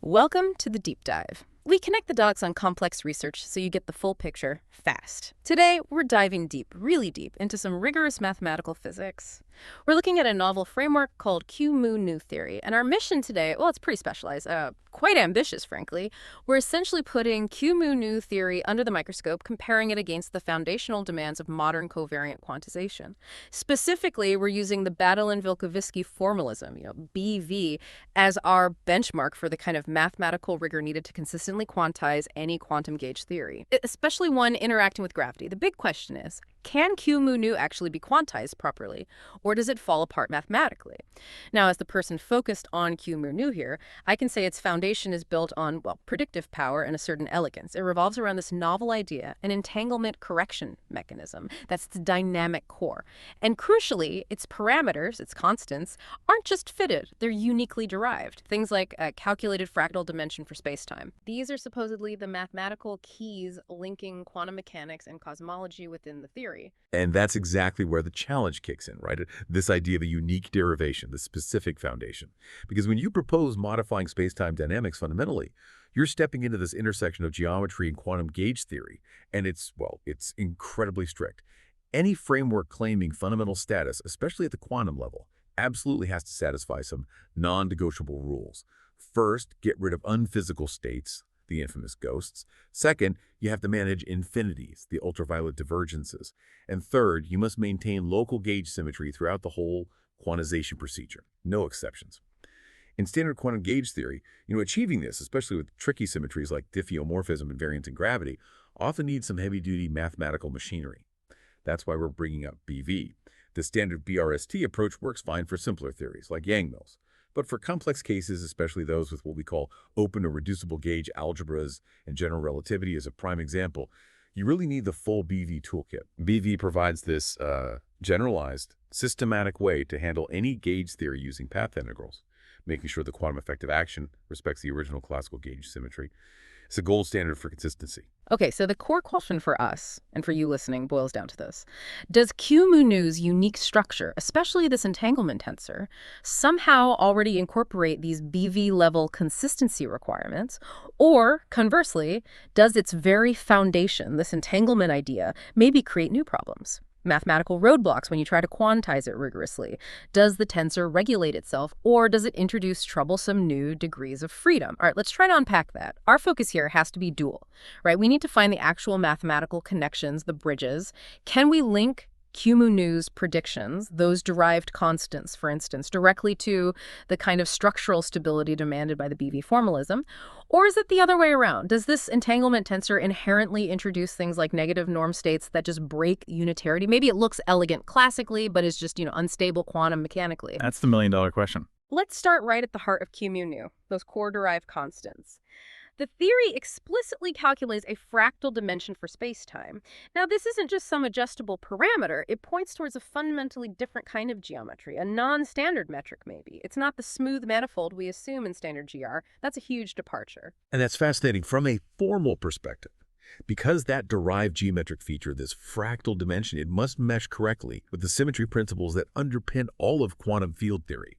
Welcome to the Deep Dive. We connect the dots on complex research so you get the full picture fast. Today, we're diving deep, really deep, into some rigorous mathematical physics. We're looking at a novel framework called Qμ theory, and our mission today, well, it's pretty specialized, quite ambitious, frankly. We're essentially putting Qμ theory under the microscope, comparing it against the foundational demands of modern covariant quantization. Specifically, we're using the Batalin-Vilkovisky formalism, BV, as our benchmark for the kind of mathematical rigor needed to consistently quantize any quantum gauge theory, especially one interacting with gravity. The big question is, can Qμ actually be quantized properly, or does it fall apart mathematically? Now, as the person focused on Qμ here, I can say its foundation is built on, well, predictive power and a certain elegance. It revolves around this novel idea, an entanglement correction mechanism. That's the dynamic core. And crucially, its parameters, its constants, aren't just fitted, they're uniquely derived. Things like a calculated fractal dimension for spacetime. These are supposedly the mathematical keys linking quantum mechanics and cosmology within the theory. And that's exactly where the challenge kicks in, right? This idea of a unique derivation, the specific foundation. Because when you propose modifying space-time dynamics fundamentally, you're stepping into this intersection of geometry and quantum gauge theory, and it's incredibly strict. Any framework claiming fundamental status, especially at the quantum level, absolutely has to satisfy some non-negotiable rules. First, get rid of unphysical states, the infamous ghosts. Second, you have to manage infinities, the ultraviolet divergences. And third, you must maintain local gauge symmetry throughout the whole quantization procedure. No exceptions. In standard quantum gauge theory, achieving this, especially with tricky symmetries like diffeomorphism, invariance, and gravity, often needs some heavy-duty mathematical machinery. That's why we're bringing up BV. The standard BRST approach works fine for simpler theories, like Yang-Mills. But for complex cases, especially those with what we call open or reducible gauge algebras and general relativity as a prime example, you really need the full BV toolkit. BV provides this generalized, systematic way to handle any gauge theory using path integrals, making sure the quantum effective action respects the original classical gauge symmetry. It's a gold standard for consistency. Okay, so the core question for us, and for you listening, boils down to this. Does Qμ's unique structure, especially this entanglement tensor, somehow already incorporate these BV-level consistency requirements? Or, conversely, does its very foundation, this entanglement idea, maybe create new problems? Mathematical roadblocks when you try to quantize it rigorously? Does the tensor regulate itself, or does it introduce troublesome new degrees of freedom? All right, let's try to unpack that. Our focus here has to be dual, right? We need to find the actual mathematical connections, the bridges. Can we link Qμ's predictions, those derived constants, for instance, directly to the kind of structural stability demanded by the BV formalism? Or is it the other way around? Does this entanglement tensor inherently introduce things like negative norm states that just break unitarity? Maybe it looks elegant classically, but is just, unstable quantum mechanically. That's the million-dollar question. Let's start right at the heart of Qμ, those core derived constants. The theory explicitly calculates a fractal dimension for spacetime. Now, this isn't just some adjustable parameter. It points towards a fundamentally different kind of geometry, a non-standard metric maybe. It's not the smooth manifold we assume in standard GR. That's a huge departure. And that's fascinating from a formal perspective. Because that derived geometric feature, this fractal dimension, it must mesh correctly with the symmetry principles that underpin all of quantum field theory.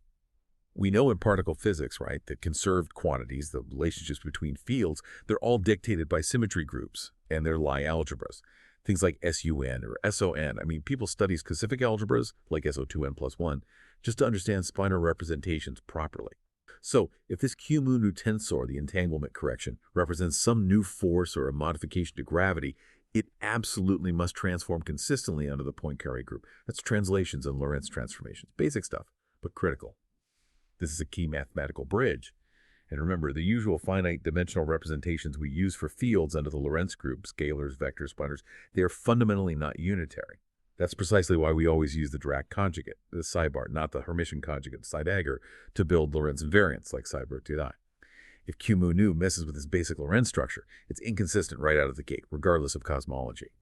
We know in particle physics, right, that conserved quantities, the relationships between fields, they're all dictated by symmetry groups and their Lie algebras. Things like SUN or SON. People study specific algebras like SO2n plus 1 just to understand spinor representations properly. So if this Qμ tensor, the entanglement correction, represents some new force or a modification to gravity, it absolutely must transform consistently under the Poincare group. That's translations and Lorentz transformations. Basic stuff, but critical. This is a key mathematical bridge. And remember, the usual finite dimensional representations we use for fields under the Lorentz group, scalars, vectors, spinors, they are fundamentally not unitary. That's precisely why we always use the Dirac conjugate, the Seibart, not the Hermitian conjugate, Seidegger, to build Lorentz invariants like Seibert Tₘₙ. If Qμ messes with this basic Lorentz structure, it's inconsistent right out of the gate, regardless of cosmology.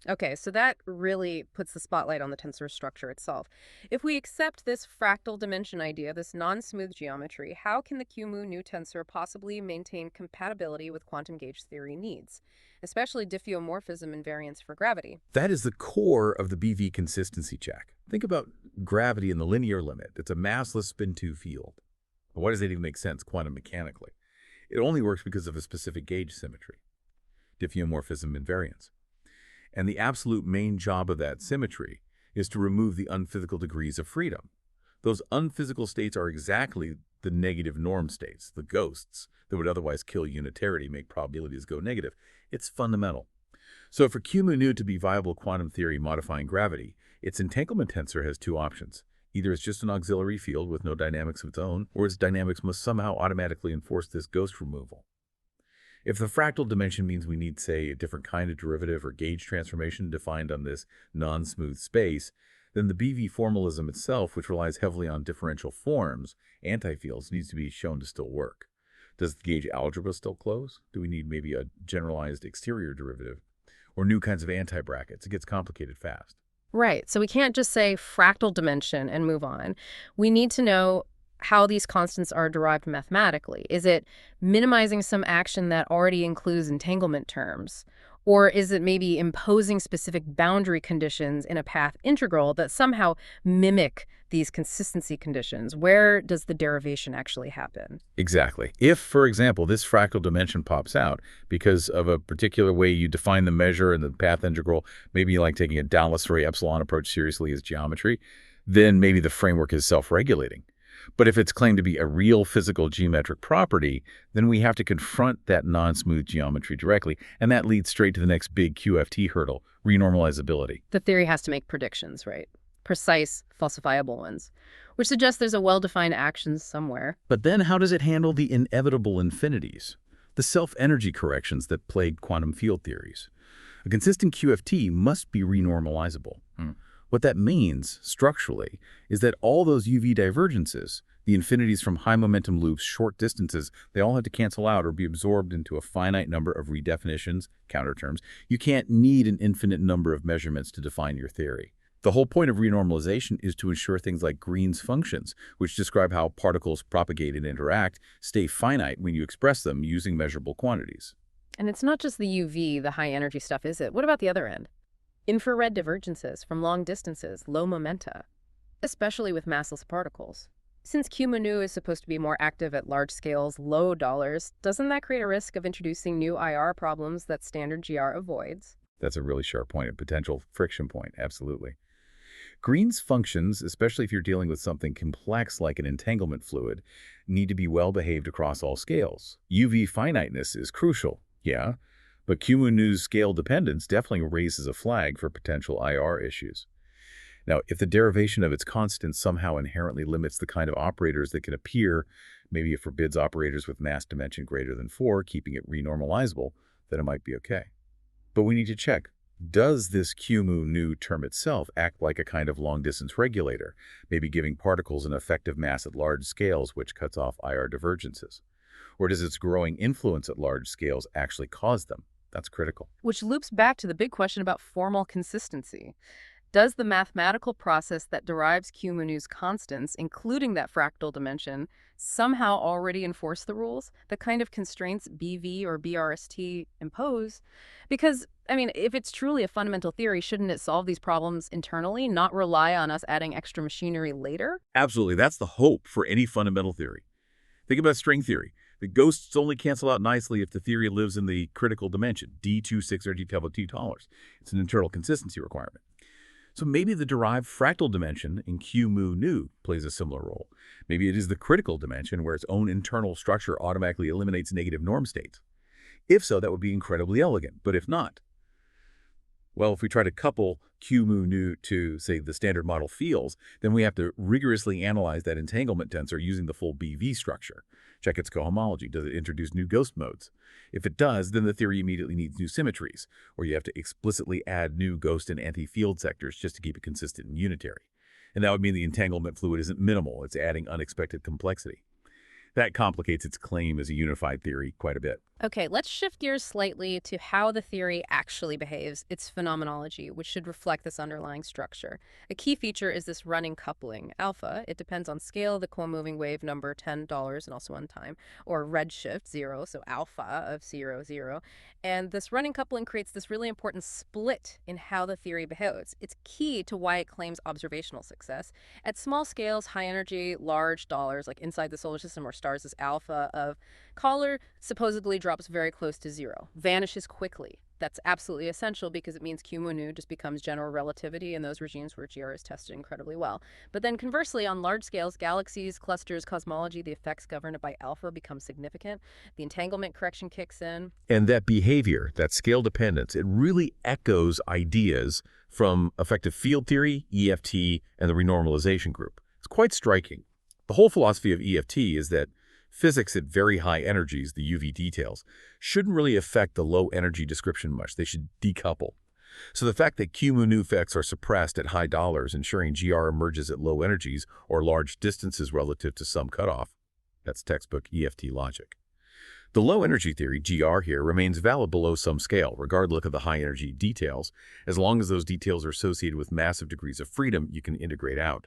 Okay, so that really puts the spotlight on the tensor structure itself. If we accept this fractal dimension idea, this non-smooth geometry, how can the Qμ tensor possibly maintain compatibility with quantum gauge theory needs, especially diffeomorphism invariance for gravity? That is the core of the BV consistency check. Think about gravity in the linear limit. It's a massless spin-2 field. But why does that even make sense quantum mechanically? It only works because of a specific gauge symmetry, diffeomorphism invariance. And the absolute main job of that symmetry is to remove the unphysical degrees of freedom. Those unphysical states are exactly the negative norm states, the ghosts that would otherwise kill unitarity, make probabilities go negative. It's fundamental. So for Qμ to be viable quantum theory modifying gravity, its entanglement tensor has two options. Either it's just an auxiliary field with no dynamics of its own, or its dynamics must somehow automatically enforce this ghost removal. If the fractal dimension means we need, say, a different kind of derivative or gauge transformation defined on this non-smooth space, then the BV formalism itself, which relies heavily on differential forms, antifields, needs to be shown to still work. Does the gauge algebra still close? Do we need maybe a generalized exterior derivative? Or new kinds of anti-brackets? It gets complicated fast. Right. So we can't just say fractal dimension and move on. We need to know how these constants are derived mathematically. Is it minimizing some action that already includes entanglement terms? Or is it maybe imposing specific boundary conditions in a path integral that somehow mimic these consistency conditions? Where does the derivation actually happen? Exactly. If, for example, this fractal dimension pops out because of a particular way you define the measure and the path integral, maybe like taking a Dallas-Ray epsilon approach seriously as geometry, then maybe the framework is self-regulating. But if it's claimed to be a real physical geometric property, then we have to confront that non-smooth geometry directly, and that leads straight to the next big QFT hurdle, renormalizability. The theory has to make predictions, right? Precise, falsifiable ones, which suggests there's a well-defined action somewhere. But then how does it handle the inevitable infinities, the self-energy corrections that plague quantum field theories? A consistent QFT must be renormalizable. What that means, structurally, is that all those UV divergences, the infinities from high momentum loops, short distances, they all have to cancel out or be absorbed into a finite number of redefinitions, counterterms. You can't need an infinite number of measurements to define your theory. The whole point of renormalization is to ensure things like Green's functions, which describe how particles propagate and interact, stay finite when you express them using measurable quantities. And it's not just the UV, the high energy stuff, is it? What about the other end? Infrared divergences from long distances, low momenta, especially with massless particles. Since Qμ is supposed to be more active at large scales, low dollars, doesn't that create a risk of introducing new IR problems that standard GR avoids? That's a really sharp point, a potential friction point, absolutely. Green's functions, especially if you're dealing with something complex like an entanglement fluid, need to be well behaved across all scales. UV finiteness is crucial, yeah, but Qμ-Nu's scale dependence definitely raises a flag for potential IR issues. Now, if the derivation of its constant somehow inherently limits the kind of operators that can appear, maybe it forbids operators with mass dimension greater than 4, keeping it renormalizable, then it might be okay. But we need to check, does this Qμ-Nu term itself act like a kind of long-distance regulator, maybe giving particles an effective mass at large scales which cuts off IR divergences? Or does its growing influence at large scales actually cause them? That's critical. Which loops back to the big question about formal consistency. Does the mathematical process that derives Qμ-Nu's constants, including that fractal dimension, somehow already enforce the rules, the kind of constraints BV or BRST impose? Because, if it's truly a fundamental theory, shouldn't it solve these problems internally, not rely on us adding extra machinery later? Absolutely. That's the hope for any fundamental theory. Think about string theory. The ghosts only cancel out nicely if the theory lives in the critical dimension, D26 or D₃ It's an internal consistency requirement. So maybe the derived fractal dimension in Qμ-Nu plays a similar role. Maybe it is the critical dimension where its own internal structure automatically eliminates negative norm states. If so, that would be incredibly elegant. But if not, well, if we try to couple Qμ-Nu to, say, the standard model fields, then we have to rigorously analyze that entanglement tensor using the full BV structure. Check its cohomology. Does it introduce new ghost modes? If it does, then the theory immediately needs new symmetries, or you have to explicitly add new ghost and anti-field sectors just to keep it consistent and unitary. And that would mean the entanglement fluid isn't minimal, it's adding unexpected complexity. That complicates its claim as a unified theory quite a bit. Okay, let's shift gears slightly to how the theory actually behaves, its phenomenology, which should reflect this underlying structure. A key feature is this running coupling. Alpha, it depends on scale, the co-moving wave number $10 and also on time, or redshift 0, so alpha of 0, 0. And this running coupling creates this really important split in how the theory behaves. It's key to why it claims observational success. At small scales, high energy, large dollars, like inside the solar system or stars, is alpha of Color supposedly drops very close to zero, vanishes quickly. That's absolutely essential because it means Qμ just becomes general relativity in those regimes where GR is tested incredibly well. But then conversely, on large scales, galaxies, clusters, cosmology, the effects governed by alpha become significant. The entanglement correction kicks in. And that behavior, that scale dependence, it really echoes ideas from effective field theory, EFT, and the renormalization group. It's quite striking. The whole philosophy of EFT is that physics at very high energies, the UV details, shouldn't really affect the low energy description much. They should decouple. So the fact that Qμ effects are suppressed at high dollars, ensuring GR emerges at low energies or large distances relative to some cutoff, that's textbook EFT logic. The low energy theory, GR here, remains valid below some scale, regardless of the high energy details, as long as those details are associated with massive degrees of freedom you can integrate out.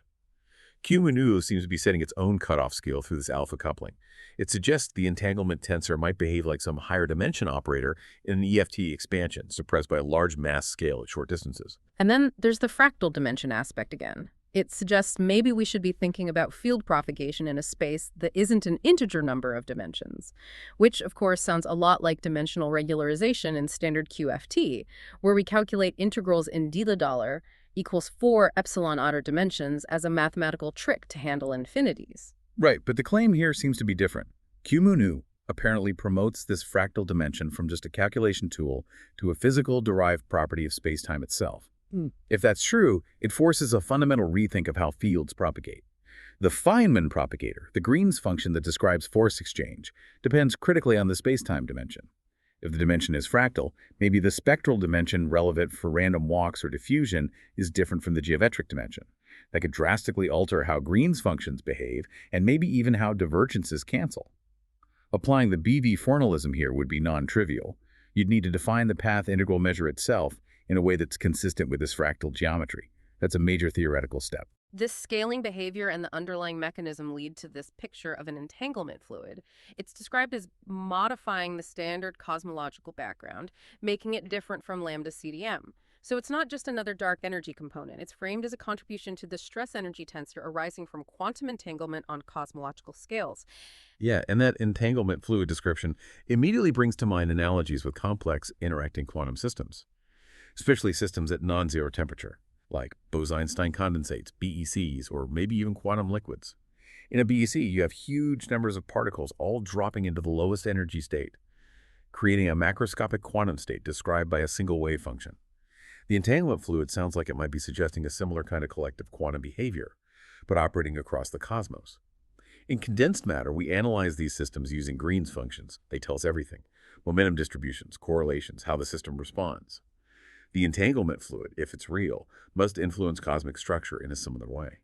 Qμ seems to be setting its own cutoff scale through this alpha coupling. It suggests the entanglement tensor might behave like some higher dimension operator in an EFT expansion, suppressed by a large mass scale at short distances. And then there's the fractal dimension aspect again. It suggests maybe we should be thinking about field propagation in a space that isn't an integer number of dimensions, which of course sounds a lot like dimensional regularization in standard QFT, where we calculate integrals in $d equals 4 epsilon otter dimensions as a mathematical trick to handle infinities. Right, but the claim here seems to be different. Qμ apparently promotes this fractal dimension from just a calculation tool to a physical derived property of spacetime itself. If that's true, it forces a fundamental rethink of how fields propagate. The Feynman propagator, the Green's function that describes force exchange, depends critically on the spacetime dimension. If the dimension is fractal, maybe the spectral dimension relevant for random walks or diffusion is different from the geometric dimension. That could drastically alter how Green's functions behave and maybe even how divergences cancel. Applying the BV formalism here would be non-trivial. You'd need to define the path integral measure itself in a way that's consistent with this fractal geometry. That's a major theoretical step. This scaling behavior and the underlying mechanism lead to this picture of an entanglement fluid. It's described as modifying the standard cosmological background, making it different from lambda CDM. So it's not just another dark energy component. It's framed as a contribution to the stress energy tensor arising from quantum entanglement on cosmological scales. Yeah, and that entanglement fluid description immediately brings to mind analogies with complex interacting quantum systems, especially systems at non-zero temperature, like Bose-Einstein condensates, BECs, or maybe even quantum liquids. In a BEC, you have huge numbers of particles all dropping into the lowest energy state, creating a macroscopic quantum state described by a single wave function. The entanglement fluid sounds like it might be suggesting a similar kind of collective quantum behavior, but operating across the cosmos. In condensed matter, we analyze these systems using Green's functions. They tell us everything: momentum distributions, correlations, how the system responds. The entanglement fluid, if it's real, must influence cosmic structure in a similar way.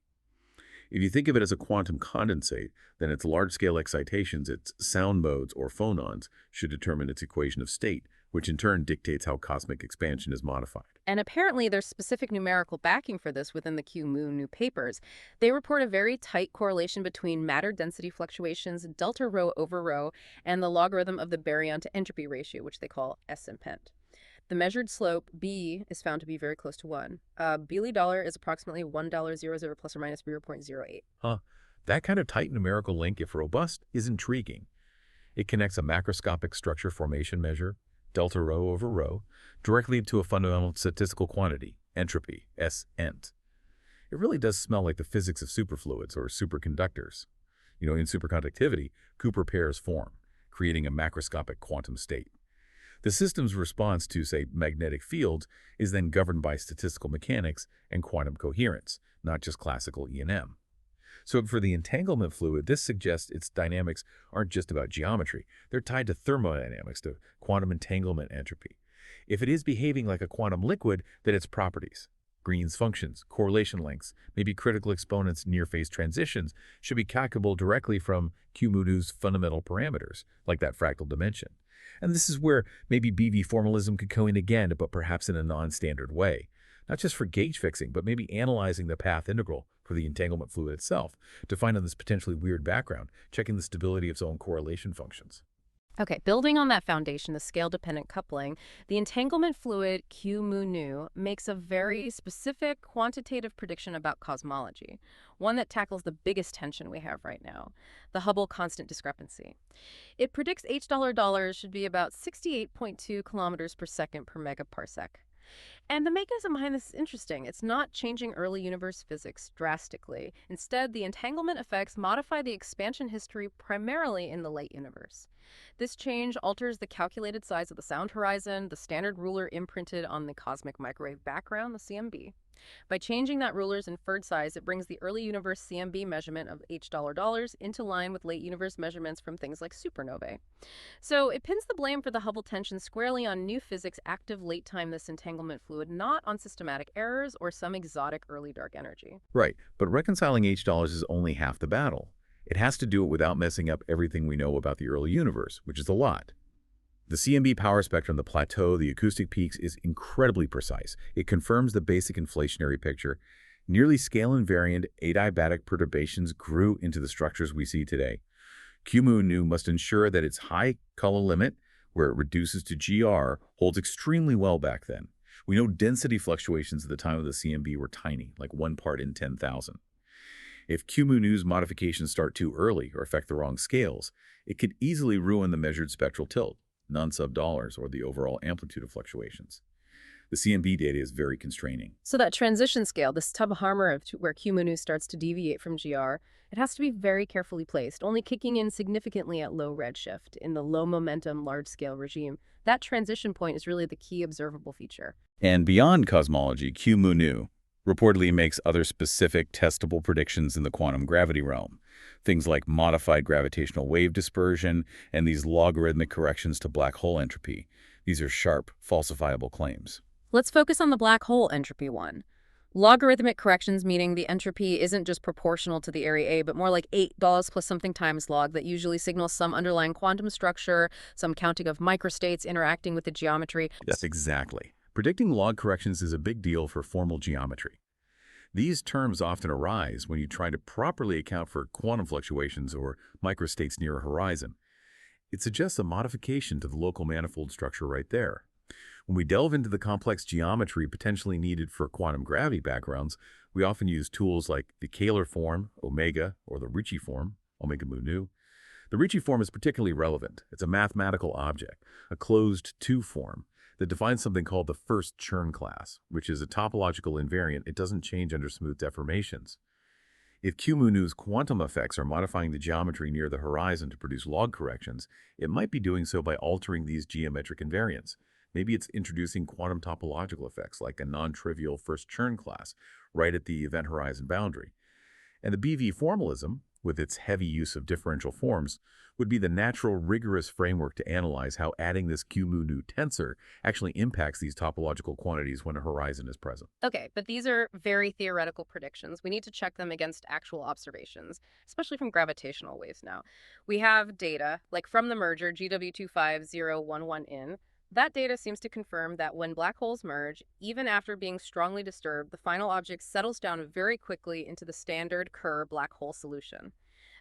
If you think of it as a quantum condensate, then its large-scale excitations, its sound modes or phonons, should determine its equation of state, which in turn dictates how cosmic expansion is modified. And apparently there's specific numerical backing for this within the Qμ papers. They report a very tight correlation between matter density fluctuations, delta rho over rho, and the logarithm of the baryon to entropy ratio, which they call S impent. The measured slope, B, is found to be very close to 1. $d is approximately $1.00 plus or minus 0.08. That kind of tight numerical link, if robust, is intriguing. It connects a macroscopic structure formation measure, delta rho over rho, directly to a fundamental statistical quantity, entropy, S ent. It really does smell like the physics of superfluids or superconductors. In superconductivity, Cooper pairs form, creating a macroscopic quantum state. The system's response to, say, magnetic fields is then governed by statistical mechanics and quantum coherence, not just classical E&M. So for the entanglement fluid, this suggests its dynamics aren't just about geometry. They're tied to thermodynamics, to quantum entanglement entropy. If it is behaving like a quantum liquid, then its properties, Green's functions, correlation lengths, maybe critical exponents, near-phase transitions, should be calculable directly from Qμ's fundamental parameters, like that fractal dimension. And this is where maybe BV formalism could come in again, but perhaps in a non-standard way. Not just for gauge fixing, but maybe analyzing the path integral for the entanglement fluid itself to find on this potentially weird background, checking the stability of its own correlation functions. Okay, building on that foundation, the scale-dependent coupling, the entanglement fluid Qμ makes a very specific quantitative prediction about cosmology, one that tackles the biggest tension we have right now, the Hubble constant discrepancy. It predicts $H$ should be about 68.2 kilometers per second per megaparsec. And the mechanism behind this is interesting. It's not changing early universe physics drastically. Instead, the entanglement effects modify the expansion history primarily in the late universe. This change alters the calculated size of the sound horizon, the standard ruler imprinted on the cosmic microwave background, the CMB. By changing that ruler's inferred size, it brings the early universe CMB measurement of $H$ into line with late universe measurements from things like supernovae. So it pins the blame for the Hubble tension squarely on new physics active late-time this entanglement fluid, not on systematic errors or some exotic early dark energy. Right, but reconciling H dollars is only half the battle. It has to do it without messing up everything we know about the early universe, which is a lot. The CMB power spectrum, the plateau, the acoustic peaks is incredibly precise. It confirms the basic inflationary picture. Nearly scale-invariant adiabatic perturbations grew into the structures we see today. Qμ must ensure that its high color limit, where it reduces to GR, holds extremely well back then. We know density fluctuations at the time of the CMB were tiny, like 1 part in 10,000. If Qμ's modifications start too early or affect the wrong scales, it could easily ruin the measured spectral tilt, none sub dollars, or the overall amplitude of fluctuations. The CMB data is very constraining. So that transition scale, this tub hammer of where Qμ starts to deviate from GR, it has to be very carefully placed, only kicking in significantly at low redshift in the low momentum large-scale regime. That transition point is really the key observable feature. And beyond cosmology, Qμ reportedly makes other specific testable predictions in the quantum gravity realm. Things like modified gravitational wave dispersion and these logarithmic corrections to black hole entropy. These are sharp, falsifiable claims. Let's focus on the black hole entropy one. Logarithmic corrections meaning the entropy isn't just proportional to the area A, but more like $8 plus something times log that usually signals some underlying quantum structure, some counting of microstates interacting with the geometry. Yes, exactly. Predicting log corrections is a big deal for formal geometry. These terms often arise when you try to properly account for quantum fluctuations or microstates near a horizon. It suggests a modification to the local manifold structure right there. When we delve into the complex geometry potentially needed for quantum gravity backgrounds, we often use tools like the Kähler form, omega, or the Ricci form, omega mu nu. The Ricci form is particularly relevant. It's a mathematical object, a closed two form, that defines something called the first Chern class, which is a topological invariant. It doesn't change under smooth deformations. If Qμ's quantum effects are modifying the geometry near the horizon to produce log corrections, it might be doing so by altering these geometric invariants. Maybe it's introducing quantum topological effects like a non-trivial first Chern class right at the event horizon boundary. And the BV formalism, with its heavy use of differential forms, would be the natural, rigorous framework to analyze how adding this Qμ tensor actually impacts these topological quantities when a horizon is present. Okay, but these are very theoretical predictions. We need to check them against actual observations, especially from gravitational waves now. We have data, like from the merger GW25011N. That data seems to confirm that when black holes merge, even after being strongly disturbed, the final object settles down very quickly into the standard Kerr black hole solution.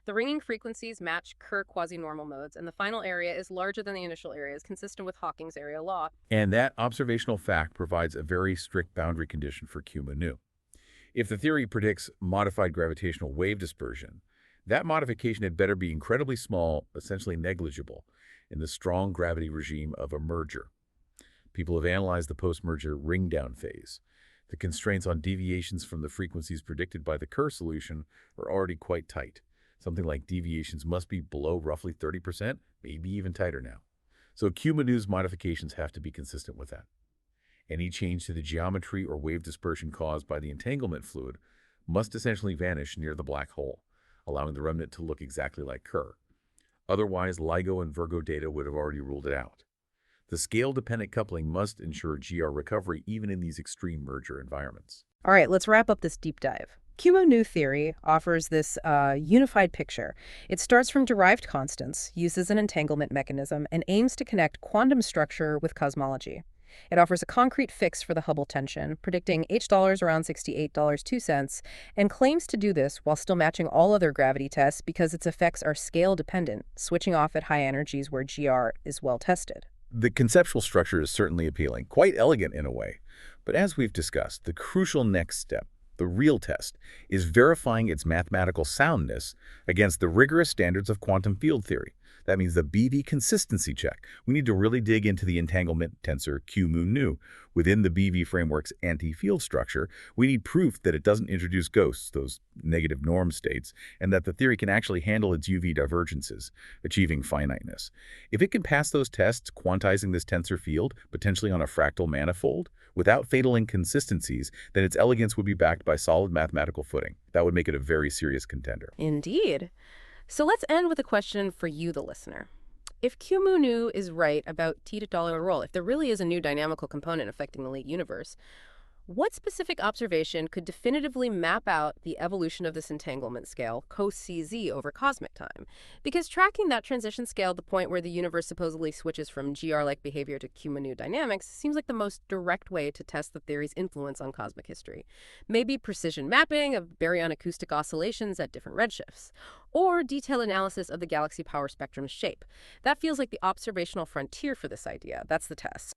The ringing frequencies match Kerr quasi-normal modes, and the final area is larger than the initial areas, consistent with Hawking's area law. And that observational fact provides a very strict boundary condition for Qμ. If the theory predicts modified gravitational wave dispersion, that modification had better be incredibly small, essentially negligible, in the strong gravity regime of a merger. People have analyzed the post-merger ring-down phase. The constraints on deviations from the frequencies predicted by the Kerr solution are already quite tight. Something like deviations must be below roughly 30%, maybe even tighter now. So Qμ's modifications have to be consistent with that. Any change to the geometry or wave dispersion caused by the entanglement fluid must essentially vanish near the black hole, allowing the remnant to look exactly like Kerr. Otherwise, LIGO and Virgo data would have already ruled it out. The scale-dependent coupling must ensure GR recovery even in these extreme merger environments. All right, let's wrap up this deep dive. Qμ theory offers this unified picture. It starts from derived constants, uses an entanglement mechanism, and aims to connect quantum structure with cosmology. It offers a concrete fix for the Hubble tension, predicting H$ around $68.02, and claims to do this while still matching all other gravity tests because its effects are scale-dependent, switching off at high energies where GR is well tested. The conceptual structure is certainly appealing, quite elegant in a way. But as we've discussed, the crucial next step, the real test, is verifying its mathematical soundness against the rigorous standards of quantum field theory. That means the BV consistency check. We need to really dig into the entanglement tensor Qμ within the BV framework's anti-field structure. We need proof that it doesn't introduce ghosts, those negative norm states, and that the theory can actually handle its UV divergences, achieving finiteness. If it can pass those tests, quantizing this tensor field, potentially on a fractal manifold, without fatal inconsistencies, then its elegance would be backed by solid mathematical footing. That would make it a very serious contender. Indeed. So let's end with a question for you, the listener. If Qμ is right about Tₘₙ roll, if there really is a new dynamical component affecting the late universe, what specific observation could definitively map out the evolution of this entanglement scale, cos-CZ, over cosmic time? Because tracking that transition scale, the point where the universe supposedly switches from GR-like behavior to Qμ dynamics, seems like the most direct way to test the theory's influence on cosmic history. Maybe precision mapping of baryon acoustic oscillations at different redshifts, or detailed analysis of the galaxy power spectrum's shape. That feels like the observational frontier for this idea. That's the test.